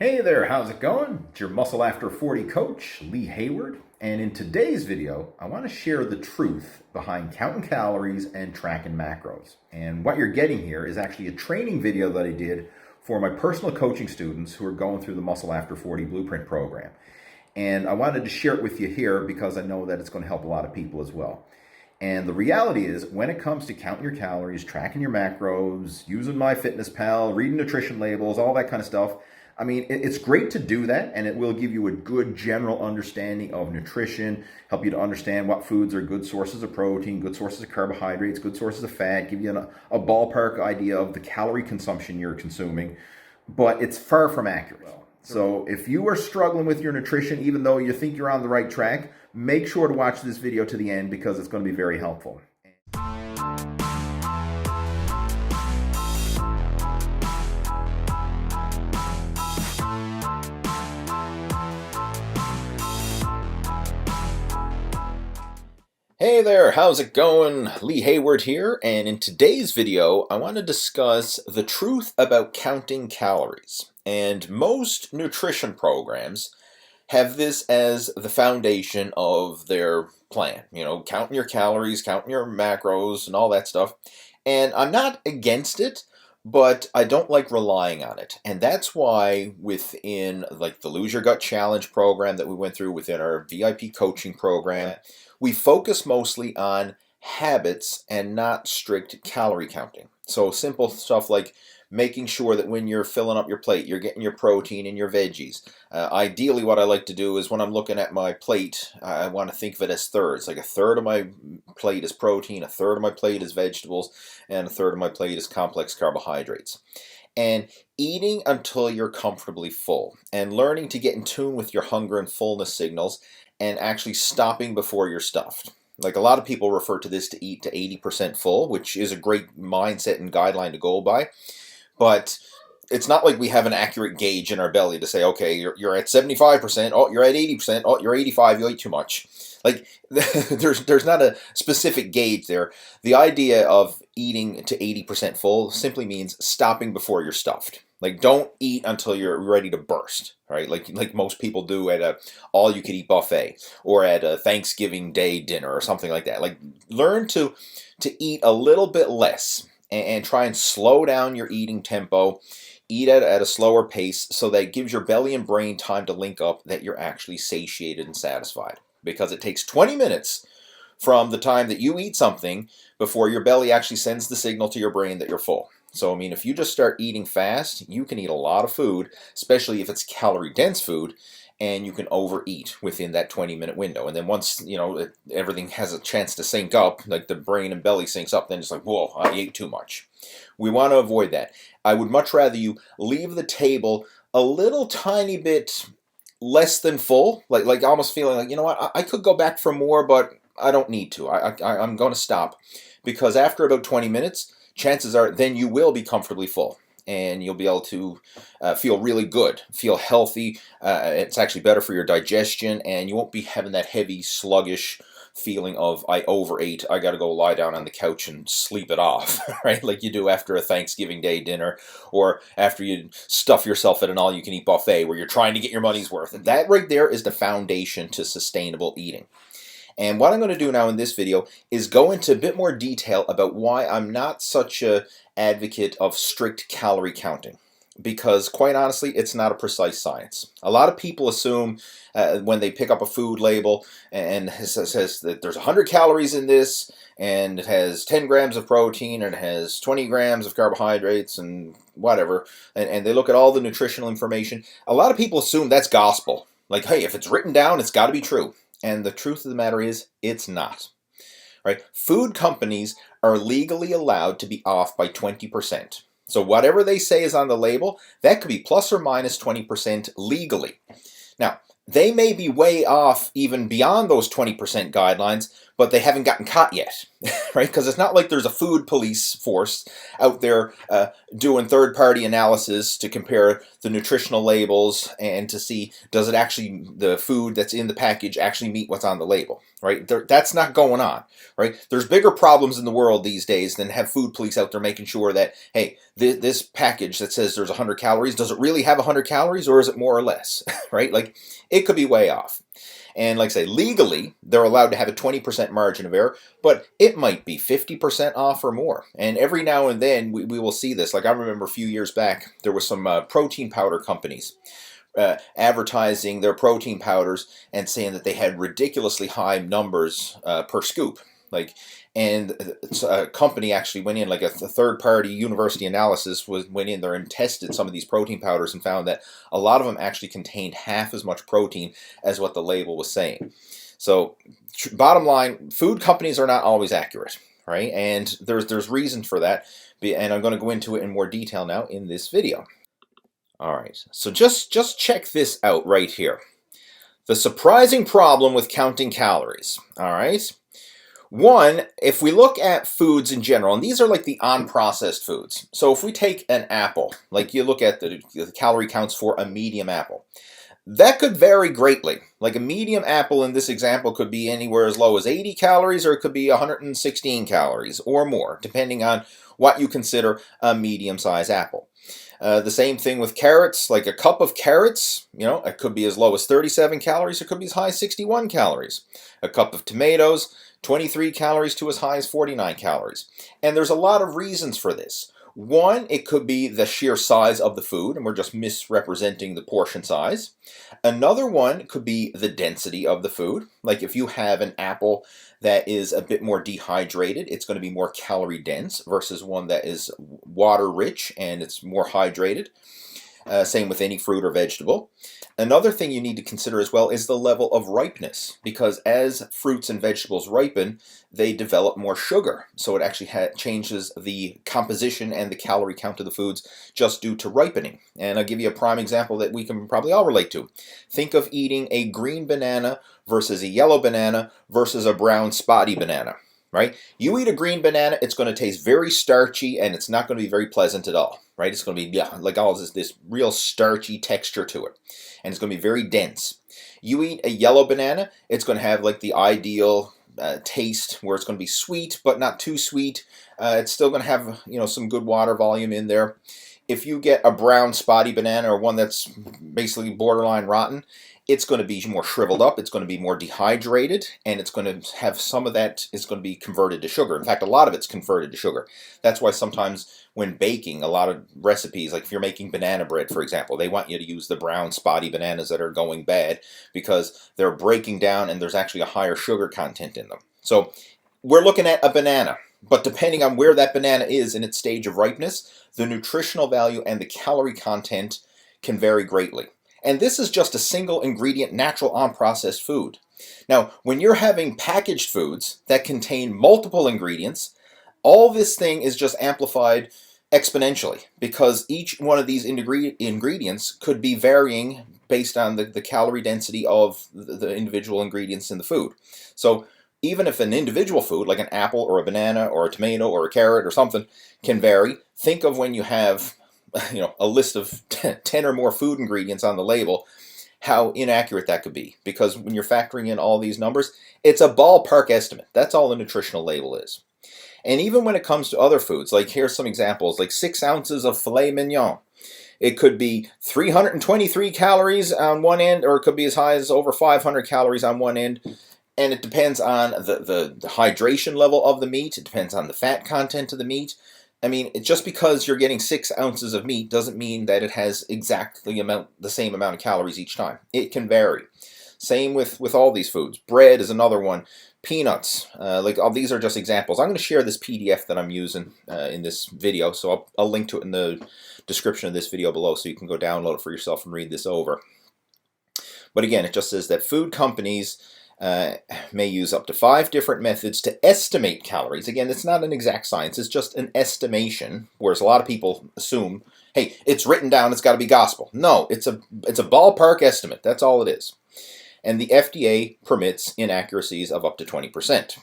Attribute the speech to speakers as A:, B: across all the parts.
A: Hey there, how's it going? It's your Muscle After 40 coach, Lee Hayward, and in today's video, I want to share the truth behind counting calories and tracking macros. And what you're getting here is actually a training video that I did for my personal coaching students who are going through the Muscle After 40 Blueprint program. And I wanted to share it with you here because I know that it's going to help a lot of people as well. And the reality is, when it comes to counting your calories, tracking your macros, using MyFitnessPal, reading nutrition labels, all that kind of stuff, I mean, it's great to do that, and it will give you a good general understanding of nutrition, help you to understand what foods are good sources of protein, good sources of carbohydrates, good sources of fat, give you a ballpark idea of the calorie consumption you're consuming, but it's far from accurate. So if you are struggling with your nutrition, even though you think you're on the right track, make sure to watch this video to the end because it's going to be very helpful. Hey there, how's it going? Lee Hayward here, and in today's video, I want to discuss the truth about counting calories. And most nutrition programs have this as the foundation of their plan. You know, counting your calories, counting your macros, and all that stuff. And I'm not against it, but I don't like relying on it. And that's why within like the Lose Your Gut Challenge program that we went through within our VIP coaching program, we focus mostly on habits and not strict calorie counting. So simple stuff like making sure that when you're filling up your plate, you're getting your protein and your veggies. Ideally, what I like to do is when I'm looking at my plate, I want to think of it as thirds. Like a third of my plate is protein, a third of my plate is vegetables, and a third of my plate is complex carbohydrates. And eating until you're comfortably full and learning to get in tune with your hunger and fullness signals and actually stopping before you're stuffed. Like a lot of people refer to this to eat to 80% full, which is a great mindset and guideline to go by. But it's not like we have an accurate gauge in our belly to say, okay, you're at 75%, oh, you're at 80%, oh, you're 85, you ate too much. Like there's not a specific gauge there. The idea of eating to 80% full simply means stopping before you're stuffed. Like don't eat until you're ready to burst, right? Like most people do at a all-you-can-eat buffet or at a Thanksgiving Day dinner or something like that. Like learn to eat a little bit less and try and slow down your eating tempo. Eat at a slower pace so that it gives your belly and brain time to link up that you're actually satiated and satisfied. Because it takes 20 minutes from the time that you eat something before your belly actually sends the signal to your brain that you're full. So, I mean, if you just start eating fast, you can eat a lot of food, especially if it's calorie-dense food, and you can overeat within that 20-minute window. And then once, you know, everything has a chance to sync up, like the brain and belly syncs up, then it's like, whoa, I ate too much. We want to avoid that. I would much rather you leave the table a little tiny bit less than full, like almost feeling like, you know what, I could go back for more, but I don't need to. I'm going to stop. Because after about 20 minutes, chances are then you will be comfortably full. And you'll be able to feel really good, feel healthy. It's actually better for your digestion, and you won't be having that heavy, sluggish feeling of I overate, I got to go lie down on the couch and sleep it off, right? Like you do after a Thanksgiving Day dinner or after you stuff yourself at an all-you-can-eat buffet where you're trying to get your money's worth. And that right there is the foundation to sustainable eating. And what I'm going to do now in this video is go into a bit more detail about why I'm not such an advocate of strict calorie counting. Because quite honestly, it's not a precise science. A lot of people assume when they pick up a food label and it says that there's 100 calories in this and it has 10 grams of protein and it has 20 grams of carbohydrates and whatever, and they look at all the nutritional information, a lot of people assume that's gospel. Like, hey, if it's written down, it's got to be true. And the truth of the matter is, it's not. Right? Food companies are legally allowed to be off by 20%. So whatever they say is on the label, that could be plus or minus 20% legally. Now, they may be way off even beyond those 20% guidelines, but they haven't gotten caught yet, right? Because it's not like there's a food police force out there doing third-party analysis to compare the nutritional labels and to see does it actually, the food that's in the package actually meet what's on the label, right? That's not going on, right? There's bigger problems in the world these days than have food police out there making sure that, hey, this package that says there's 100 calories, does it really have 100 calories or is it more or less, right? Like, it could be way off. And like I say, legally, they're allowed to have a 20% margin of error, but it might be 50% off or more. And every now and then we will see this. Like I remember a few years back, there was some protein powder companies advertising their protein powders and saying that they had ridiculously high numbers per scoop. And a company actually went in, like a third-party university analysis went in there and tested some of these protein powders and found that a lot of them actually contained half as much protein as what the label was saying. So, bottom line, food companies are not always accurate, right? And there's reason for that, and I'm going to go into it in more detail now in this video. All right, so just check this out right here. The surprising problem with counting calories, all right? One, if we look at foods in general, and these are like the unprocessed foods. So if we take an apple, like you look at the calorie counts for a medium apple, that could vary greatly. Like a medium apple in this example could be anywhere as low as 80 calories or it could be 116 calories or more, depending on what you consider a medium-sized apple. The same thing with carrots, like a cup of carrots, it could be as low as 37 calories, it could be as high as 61 calories. A cup of tomatoes, 23 calories to as high as 49 calories. And there's a lot of reasons for this. One, it could be the sheer size of the food, and we're just misrepresenting the portion size. Another one could be the density of the food. Like if you have an apple that is a bit more dehydrated, it's going to be more calorie dense versus one that is water rich and it's more hydrated. Same with any fruit or vegetable. Another thing you need to consider as well is the level of ripeness, because as fruits and vegetables ripen, they develop more sugar. So it actually changes the composition and the calorie count of the foods just due to ripening. And I'll give you a prime example that we can probably all relate to. Think of eating a green banana versus a yellow banana versus a brown spotty banana. Right? You eat a green banana, it's going to taste very starchy and it's not going to be very pleasant at all. Right? It's going to be like all this real starchy texture to it. And it's going to be very dense. You eat a yellow banana, it's going to have like the ideal taste where it's going to be sweet but not too sweet. It's still going to have some good water volume in there. If you get a brown spotty banana or one that's basically borderline rotten, it's going to be more shriveled up, it's going to be more dehydrated, and it's going to have some of that is going to be converted to sugar. In fact, a lot of it's converted to sugar. That's why sometimes when baking, a lot of recipes, like if you're making banana bread, for example, they want you to use the brown spotty bananas that are going bad because they're breaking down and there's actually a higher sugar content in them. So we're looking at a banana, but depending on where that banana is in its stage of ripeness, the nutritional value and the calorie content can vary greatly. And this is just a single ingredient, natural, unprocessed food. Now, when you're having packaged foods that contain multiple ingredients, all this thing is just amplified exponentially because each one of these ingredients could be varying based on the calorie density of the individual ingredients in the food. So even if an individual food, like an apple or a banana or a tomato or a carrot or something, can vary, think of when you have a list of 10 or more food ingredients on the label, how inaccurate that could be. Because when you're factoring in all these numbers, it's a ballpark estimate. That's all a nutritional label is. And even when it comes to other foods, like here's some examples, like 6 ounces of filet mignon. It could be 323 calories on one end, or it could be as high as over 500 calories on one end. And it depends on the hydration level of the meat. It depends on the fat content of the meat. I mean, just because you're getting 6 ounces of meat doesn't mean that it has exactly the same amount of calories each time. It can vary. Same with all these foods. Bread is another one. Peanuts. These are just examples. I'm going to share this PDF that I'm using in this video, so I'll link to it in the description of this video below so you can go download it for yourself and read this over. But again, it just says that food companies may use up to 5 different methods to estimate calories. Again, it's not an exact science, it's just an estimation, whereas a lot of people assume, hey, it's written down, it's got to be gospel. No, it's a ballpark estimate, that's all it is. and the FDA permits inaccuracies of up to 20%.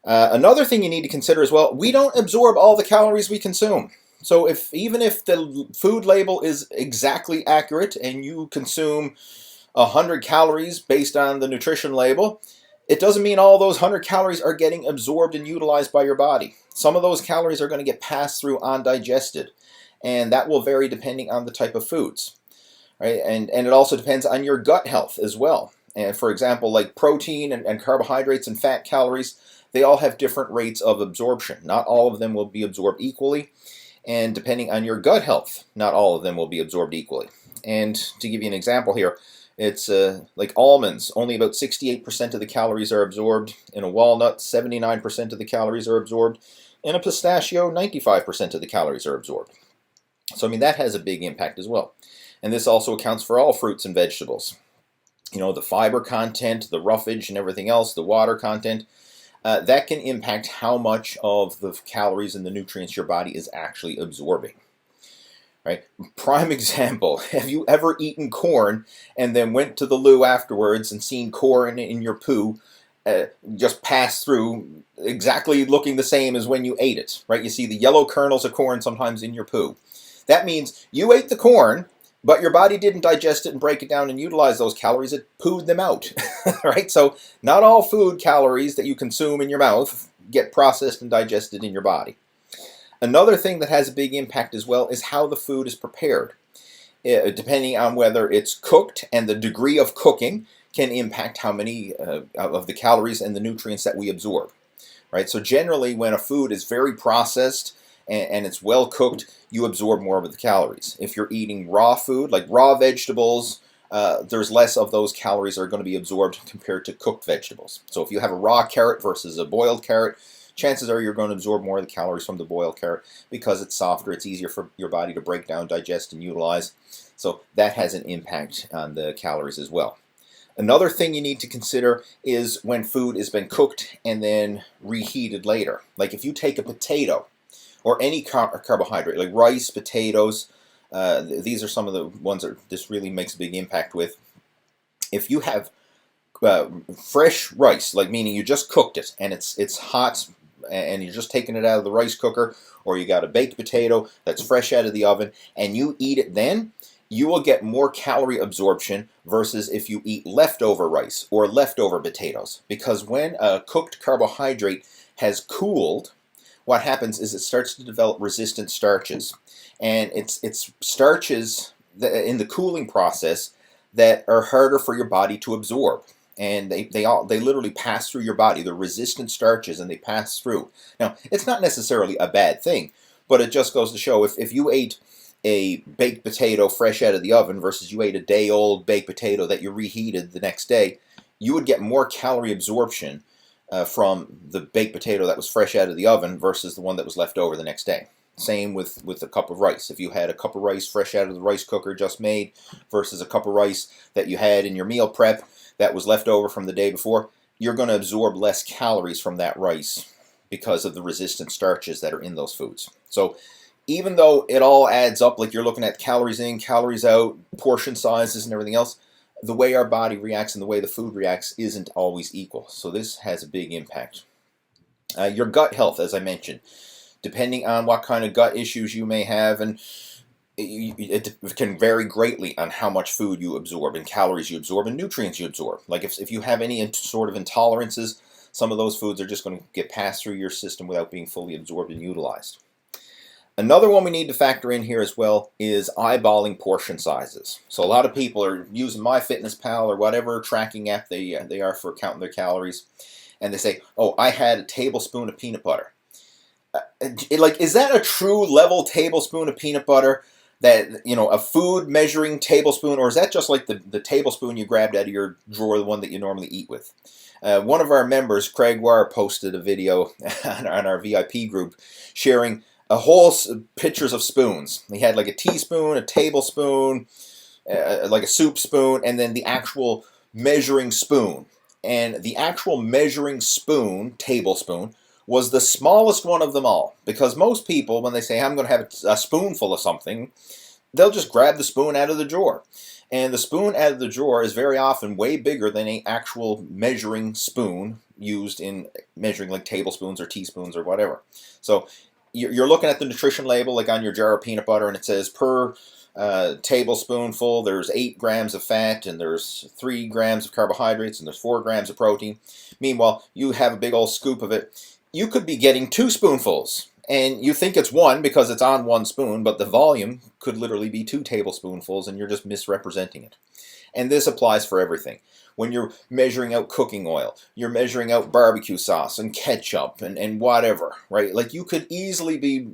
A: Another thing you need to consider as well, we don't absorb all the calories we consume. So even if the food label is exactly accurate and you consume 100 calories based on the nutrition label, it doesn't mean all those 100 calories are getting absorbed and utilized by your body. Some of those calories are going to get passed through undigested, and that will vary depending on the type of foods. Right? And it also depends on your gut health as well. And for example, like protein and carbohydrates and fat calories, they all have different rates of absorption. Not all of them will be absorbed equally. And depending on your gut health, not all of them will be absorbed equally. And to give you an example here, it's like almonds, only about 68% of the calories are absorbed. In a walnut, 79% of the calories are absorbed. In a pistachio, 95% of the calories are absorbed. So, I mean, that has a big impact as well. And this also accounts for all fruits and vegetables. You know, the fiber content, the roughage and everything else, the water content, that can impact how much of the calories and the nutrients your body is actually absorbing. Right? Prime example, have you ever eaten corn and then went to the loo afterwards and seen corn in your poo just pass through exactly looking the same as when you ate it? Right? You see the yellow kernels of corn sometimes in your poo. That means you ate the corn, but your body didn't digest it and break it down and utilize those calories. It pooed them out. Right? So not all food calories that you consume in your mouth get processed and digested in your body. Another thing that has a big impact as well is how the food is prepared. Depending on whether it's cooked, and the degree of cooking can impact how many of the calories and the nutrients that we absorb. Right? So generally, when a food is very processed and it's well cooked, you absorb more of the calories. If you're eating raw food, like raw vegetables, there's less of those calories that are going to be absorbed compared to cooked vegetables. So if you have a raw carrot versus a boiled carrot, chances are you're going to absorb more of the calories from the boiled carrot because it's softer, it's easier for your body to break down, digest, and utilize. So that has an impact on the calories as well. Another thing you need to consider is when food has been cooked and then reheated later. Like if you take a potato or any carbohydrate, like rice, potatoes, these are some of the ones that this really makes a big impact with. If you have fresh rice, like meaning you just cooked it and it's hot and you're just taking it out of the rice cooker, or you got a baked potato that's fresh out of the oven and you eat it then, you will get more calorie absorption versus if you eat leftover rice or leftover potatoes. Because when a cooked carbohydrate has cooled, what happens is it starts to develop resistant starches. And it's starches in the cooling process that are harder for your body to absorb. And they literally pass through your body. They're resistant starches and they pass through. Now, it's not necessarily a bad thing, but it just goes to show if you ate a baked potato fresh out of the oven versus you ate a day-old baked potato that you reheated the next day, you would get more calorie absorption from the baked potato that was fresh out of the oven versus the one that was left over the next day. Same with a cup of rice. If you had a cup of rice fresh out of the rice cooker just made versus a cup of rice that you had in your meal prep that was left over from the day before, you're going to absorb less calories from that rice because of the resistant starches that are in those foods. So even though it all adds up, like you're looking at calories in, calories out, portion sizes and everything else, the way our body reacts and the way the food reacts isn't always equal. So this has a big impact. Your gut health, as I mentioned, depending on what kind of gut issues you may have, and it can vary greatly on how much food you absorb and calories you absorb and nutrients you absorb. Like if you have any sort of intolerances, some of those foods are just going to get passed through your system without being fully absorbed and utilized. Another one we need to factor in here as well is eyeballing portion sizes. So a lot of people are using MyFitnessPal or whatever tracking app they are for counting their calories, and they say, "Oh, I had a tablespoon of peanut butter." Is that a true level tablespoon of peanut butter? That, a food measuring tablespoon, or is that just like the tablespoon you grabbed out of your drawer, the one that you normally eat with? One of our members, Craig Warr, posted a video on our VIP group sharing a whole pictures of spoons. He had like a teaspoon, a tablespoon, like a soup spoon, and then the actual measuring spoon. And the actual measuring spoon, tablespoon, was the smallest one of them all. Because most people, when they say, I'm going to have a spoonful of something, they'll just grab the spoon out of the drawer. And the spoon out of the drawer is very often way bigger than an actual measuring spoon used in measuring like tablespoons or teaspoons or whatever. So you're looking at the nutrition label, like on your jar of peanut butter, and it says per tablespoonful there's 8 grams of fat, and there's 3 grams of carbohydrates, and there's 4 grams of protein. Meanwhile, you have a big old scoop of it. You could be getting 2 spoonfuls. And you think it's 1 because it's on 1 spoon, but the volume could literally be 2 tablespoonfuls, and you're just misrepresenting it. And this applies for everything. When you're measuring out cooking oil, you're measuring out barbecue sauce and ketchup and whatever, right? Like you could easily be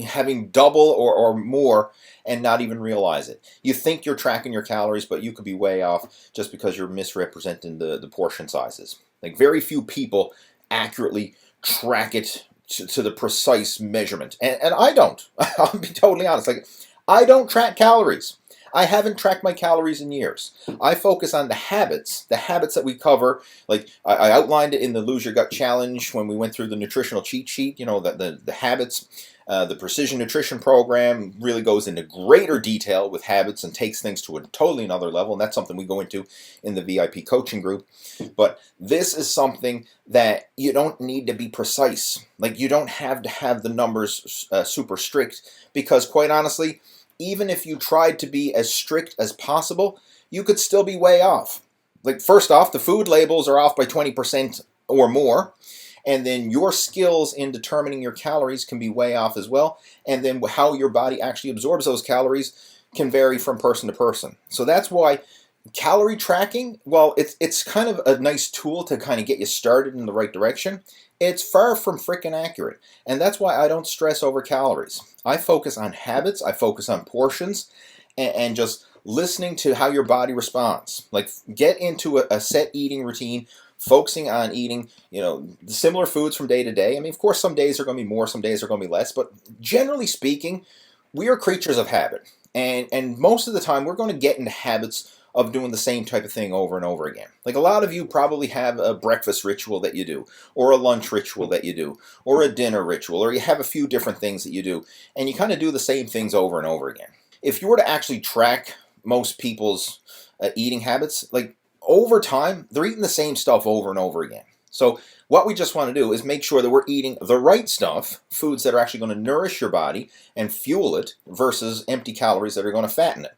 A: having double or more and not even realize it. You think you're tracking your calories, but you could be way off just because you're misrepresenting the portion sizes. Like very few people accurately track it to the precise measurement. And I don't. I'll be totally honest. Like, I don't track calories. I haven't tracked my calories in years. I focus on the habits that we cover. Like, I outlined it in the Lose Your Gut Challenge when we went through the nutritional cheat sheet, you know, the habits. The Precision Nutrition Program really goes into greater detail with habits and takes things to a totally another level, and that's something we go into in the VIP coaching group. But this is something that you don't need to be precise. Like, you don't have to have the numbers super strict, because quite honestly, even if you tried to be as strict as possible, you could still be way off. Like, first off, the food labels are off by 20% or more. And then your skills in determining your calories can be way off as well. And then how your body actually absorbs those calories can vary from person to person. So that's why calorie tracking, well, it's kind of a nice tool to kind of get you started in the right direction. It's far from freaking accurate. And that's why I don't stress over calories. I focus on habits, I focus on portions, and just listening to how your body responds. Like, get into a set eating routine, focusing on eating, you know, similar foods from day to day. I mean, of course, some days are going to be more, some days are going to be less, but generally speaking, we are creatures of habit. And most of the time, we're going to get into habits of doing the same type of thing over and over again. Like, a lot of you probably have a breakfast ritual that you do, or a lunch ritual that you do, or a dinner ritual, or you have a few different things that you do, and you kind of do the same things over and over again. If you were to actually track most people's eating habits, like, over time, they're eating the same stuff over and over again. So what we just want to do is make sure that we're eating the right stuff, foods that are actually going to nourish your body and fuel it, versus empty calories that are going to fatten it.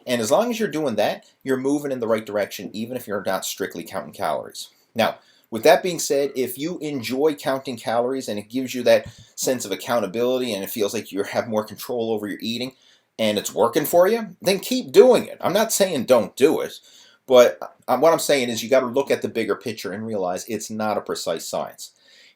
A: And as long as you're doing that, you're moving in the right direction, even if you're not strictly counting calories. Now, with that being said, if you enjoy counting calories and it gives you that sense of accountability and it feels like you have more control over your eating and it's working for you, then keep doing it. I'm not saying don't do it. But what I'm saying is you got to look at the bigger picture and realize it's not a precise science.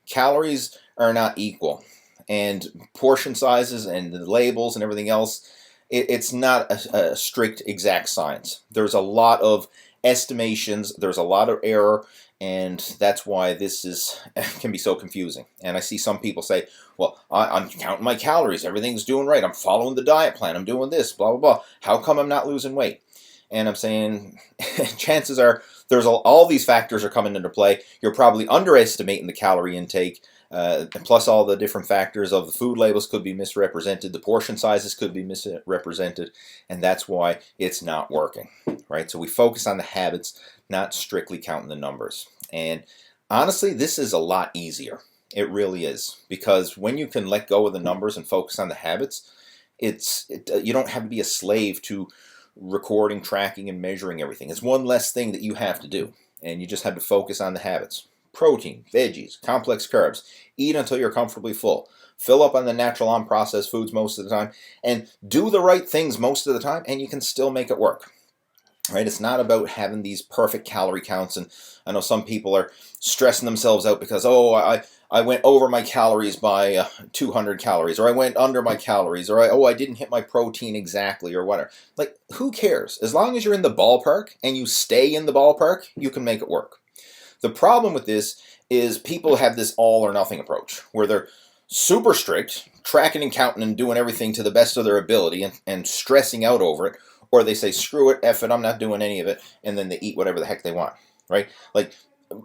A: Calories are not equal. And portion sizes and the labels and everything else, it's not a strict exact science. There's a lot of estimations, there's a lot of error, and that's why this can be so confusing. And I see some people say, well, I'm counting my calories, everything's doing right, I'm following the diet plan, I'm doing this, blah, blah, blah. How come I'm not losing weight? And I'm saying, chances are, all these factors are coming into play. You're probably underestimating the calorie intake, and plus all the different factors of the food labels could be misrepresented, the portion sizes could be misrepresented, and that's why it's not working, right? So we focus on the habits, not strictly counting the numbers. And honestly, this is a lot easier. It really is, because when you can let go of the numbers and focus on the habits, you don't have to be a slave to recording, tracking, and measuring everything. It's one less thing that you have to do, and you just have to focus on the habits. Protein, veggies, complex carbs. Eat until you're comfortably full. Fill up on the natural, unprocessed foods most of the time, and do the right things most of the time, and you can still make it work. Right? It's not about having these perfect calorie counts, and I know some people are stressing themselves out because, oh, I went over my calories by 200 calories, or I went under my calories, or I didn't hit my protein exactly, or whatever. Like, who cares? As long as you're in the ballpark and you stay in the ballpark, you can make it work. The problem with this is people have this all or nothing approach, where they're super strict, tracking and counting and doing everything to the best of their ability and stressing out over it, or they say, screw it, F it, I'm not doing any of it, and then they eat whatever the heck they want, right? Like,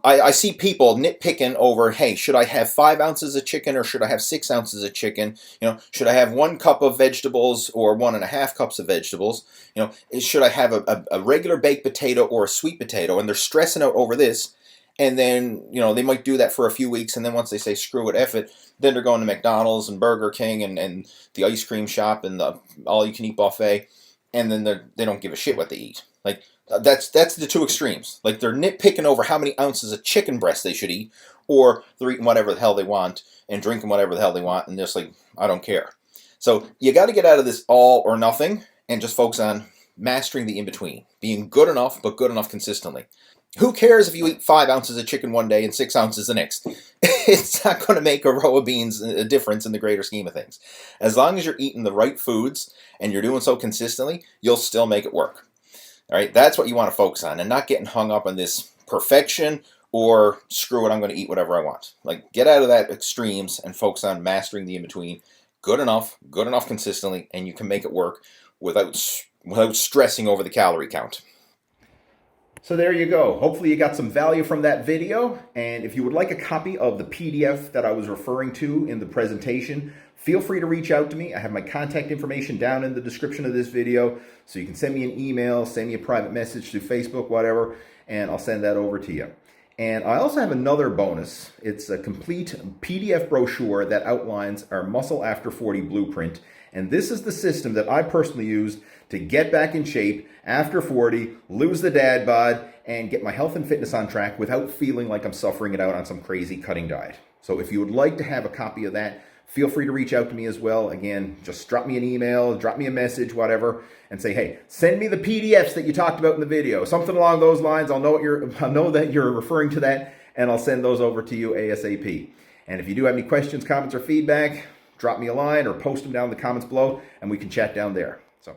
A: I see people nitpicking over, hey, should I have 5 ounces of chicken or should I have 6 ounces of chicken? Should I have 1 cup of vegetables or 1.5 cups of vegetables? Should I have a regular baked potato or a sweet potato? And they're stressing out over this. And then, they might do that for a few weeks. And then once they say, screw it, F it, then they're going to McDonald's and Burger King and the ice cream shop and the all-you-can-eat buffet. And then they don't give a shit what they eat. Like, that's the two extremes. Like, they're nitpicking over how many ounces of chicken breast they should eat, or they're eating whatever the hell they want and drinking whatever the hell they want, and just like, I don't care. So you got to get out of this all or nothing and just focus on mastering the in-between, being good enough, but good enough consistently. Who cares if you eat 5 ounces of chicken one day and 6 ounces the next? It's not going to make a row of beans a difference in the greater scheme of things. As long as you're eating the right foods and you're doing so consistently, you'll still make it work. All right, that's what you want to focus on, and not getting hung up on this perfection or screw it, I'm going to eat whatever I want. Like, get out of that extremes and focus on mastering the in-between. Good enough consistently, and you can make it work without stressing over the calorie count. So there you go. Hopefully you got some value from that video. And if you would like a copy of the PDF that I was referring to in the presentation, feel free to reach out to me. I have my contact information down in the description of this video. So you can send me an email, send me a private message through Facebook, whatever, and I'll send that over to you. And I also have another bonus. It's a complete PDF brochure that outlines our Muscle After 40 blueprint. And this is the system that I personally used to get back in shape after 40, lose the dad bod, and get my health and fitness on track without feeling like I'm suffering it out on some crazy cutting diet. So if you would like to have a copy of that, feel free to reach out to me as well. Again, just drop me an email, drop me a message, whatever, and say, hey, send me the PDFs that you talked about in the video. Something along those lines. I'll know that you're referring to that, and I'll send those over to you ASAP. And if you do have any questions, comments, or feedback, drop me a line or post them down in the comments below, and we can chat down there. So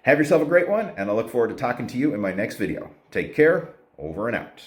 A: have yourself a great one, and I look forward to talking to you in my next video. Take care. Over and out.